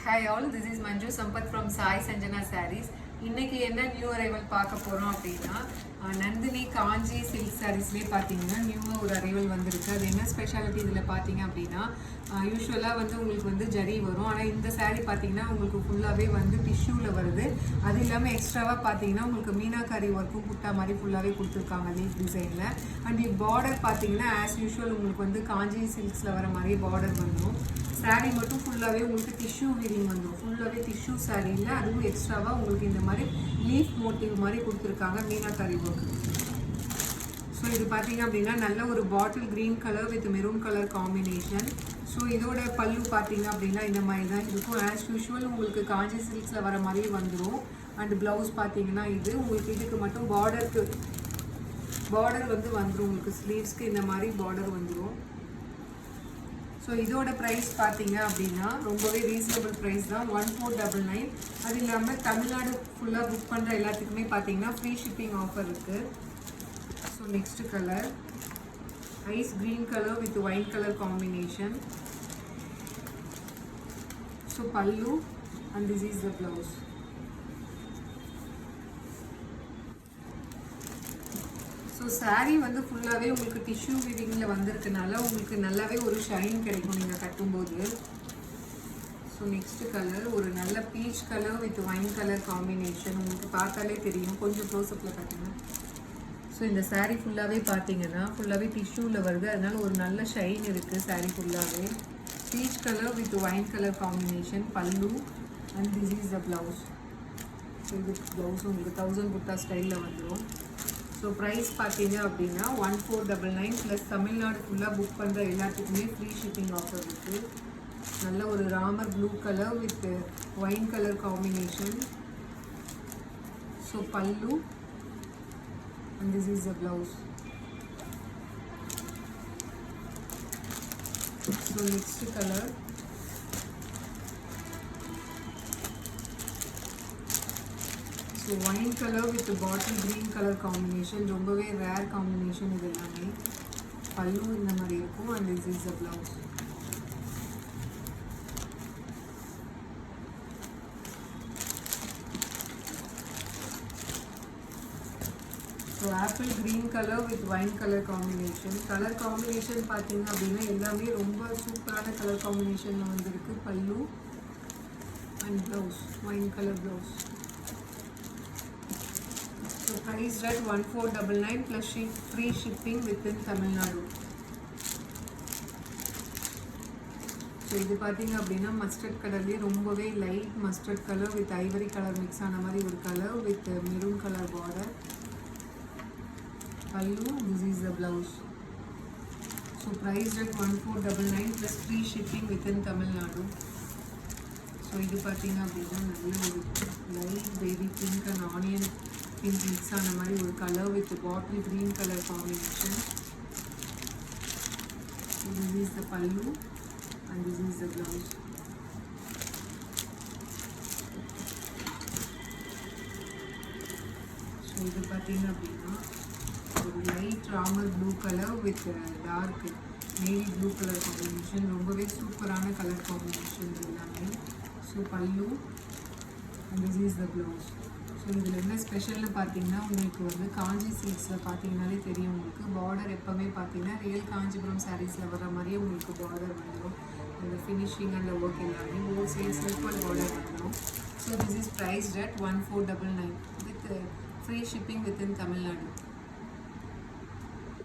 Hi all, this is Manju Sampath from Sai Sanjana Sarees. இன்னைக்கு என்ன new arrival பார்க்க போறோம் அப்படின்னா நந்தினி காஞ்சி சில்க் சாரீஸ்லேயே பார்த்தீங்கன்னா நியூவாக ஒரு அரைவல் வந்திருக்கு. அது என்ன ஸ்பெஷாலிட்டி இதில் பார்த்தீங்க அப்படின்னா யூஸ்வலாக வந்து உங்களுக்கு வந்து ஜரி வரும். ஆனால் இந்த சாரீ பார்த்தீங்கன்னா உங்களுக்கு ஃபுல்லாகவே வந்து டிஷ்யூவில் வருது. அது இல்லாமல் எக்ஸ்ட்ராவாக பார்த்தீங்கன்னா உங்களுக்கு மீனாக்காரி ஒர்க்கும் புட்டா மாதிரி ஃபுல்லாகவே கொடுத்துருக்காங்க லீஃப் டிசைனில். அண்ட் பார்டர் பார்த்தீங்கன்னா ஆஸ் யூஷுவல் உங்களுக்கு வந்து காஞ்சி சில்க்ஸில் வர மாதிரி பார்டர் வந்துடும். சாரீ மட்டும் ஃபுல்லாகவே உங்களுக்கு டிஷ்யூ வீவிங் வந்துடும். ஃபுல்லாகவே டிஷ்யூ சாரீயில் அதுவும் எக்ஸ்ட்ராவாக உங்களுக்கு இந்த மாதிரி லீஃப் மோட்டிவ் மாதிரி கொடுத்துருக்காங்க மீனாக்காரி ஒர்க்கு. ஸோ இது பார்த்தீங்க அப்படின்னா நல்ல ஒரு பாட்டில் green colour with maroon colour combination. So இதோட பல்லு பார்த்தீங்க அப்படின்னா இந்த மாதிரி தான் இருக்கும். ஆஸ் யூஷுவல் உங்களுக்கு காஞ்சி சில்க்ஸில் வர மாதிரி வந்துடும். அண்ட் ப்ளவுஸ் பார்த்தீங்கன்னா இது உங்களுக்கு இதுக்கு மட்டும் பார்டர் வந்து வந்துடும். உங்களுக்கு ஸ்லீவ்ஸ்க்கு இந்த மாதிரி பார்டர் வந்துடும். ஸோ இதோட ப்ரைஸ் பார்த்தீங்க அப்படின்னா ரொம்பவே ரீசனபிள் ப்ரைஸ் தான், 1499. அது இல்லாமல் தமிழ்நாடு ஃபுல்லாக புக் பண்ணுற எல்லாத்துக்குமே பார்த்தீங்கன்னா ஃப்ரீ ஷிப்பிங் ஆஃபர் இருக்குது. So next colour is green colour with white colour combination. So pallu and this is the blouse. So sari வந்து ஃபுல்லாகவே உங்களுக்கு டிஷ்யூ வீவிங்கில் வந்திருக்கனால உங்களுக்கு நல்லாவே ஒரு ஷைன் கிடைக்கும் நீங்கள் கட்டும்போது. ஸோ நெக்ஸ்ட் கலர் ஒரு நல்ல beach colour with wine colour combination. உங்களுக்கு பார்த்தாலே தெரியும், கொஞ்சம் க்ளோஸ்அப்பில் கட்டுங்க. ஸோ இந்த சாரீ ஃபுல்லாகவே பார்த்தீங்கன்னா ஃபுல்லாகவே டிஷ்யூவில் வருது, அதனால ஒரு நல்ல ஷைன் இருக்குது சாரீ ஃபுல்லாகவே. Peach colour with wine colour combination, pallu and this is the blouse. So இது ப்ளவுஸ் உங்களுக்கு 1000 புட்டா ஸ்டைலில் வந்துடும். ஸோ ப்ரைஸ் பார்த்தீங்க அப்படின்னா 1499 ப்ளஸ் தமிழ்நாடு ஃபுல்லாக புக் பண்ணுற எல்லாத்துக்குமே ஃப்ரீ ஷிப்பிங் ஆஃபர் இருக்குது. நல்ல ஒரு ராமர் blue colour with wine colour combination. So pallu and this is the blouse. So next colour so wine colour with bottle green colour combination. ரொம்பவே ரேர் காம்பினேஷன் இது எல்லாமே. பல்லு இந்த மாதிரி இருக்கும் and this is the blouse. So apple green colour with wine colour combination. Colour combination பார்த்தீங்க அப்படின்னா எல்லாமே ரொம்ப சூப்பரான கலர் காம்பினேஷனில் வந்துருக்கு. Pallu and blouse wine colour blouse. So price at 1499 plus free shipping within Tamil Nadu. So இது பார்த்தீங்க அப்படின்னா மஸ்டர்ட் கலர்லேயே ரொம்பவே light mustard colour with ivory colour mix ஆன மாதிரி ஒரு colour with maroon colour border. Pallu this is the blouse. So price at 1499 plus free shipping within Tamil Nadu. So இது பார்த்தீங்க அப்படின்னா நல்ல ஒரு light baby pink and onion pink mix ஆன மாதிரி ஒரு colour with bottle green colour combination. This is the pallu and this is the blouse. So இது பார்த்தீங்க அப்படின்னா ஒரு light Ramar blue colour with dark navy blue colour combination. ரொம்பவே சூப்பரான colour combination எல்லாமே. So pallu and this is the blouse. So இதில் என்ன ஸ்பெஷல்னு பார்த்தீங்கன்னா உங்களுக்கு வந்து காஞ்சி சில்க்ஸில் பார்த்தீங்கன்னாலே தெரியும். உங்களுக்கு பார்டர் எப்போவுமே பார்த்தீங்கன்னா ரியல் காஞ்சிபுரம் சாரீஸில் வர மாதிரியே உங்களுக்கு பார்டர் வந்துடும். இந்த ஃபினிஷிங் அந்த ஒர்க் எல்லாமே ஹோல்சேல் சில்க்வல் பார்டர் வந்துடும். So this is prized at 1499 with free shipping within Tamil Nadu.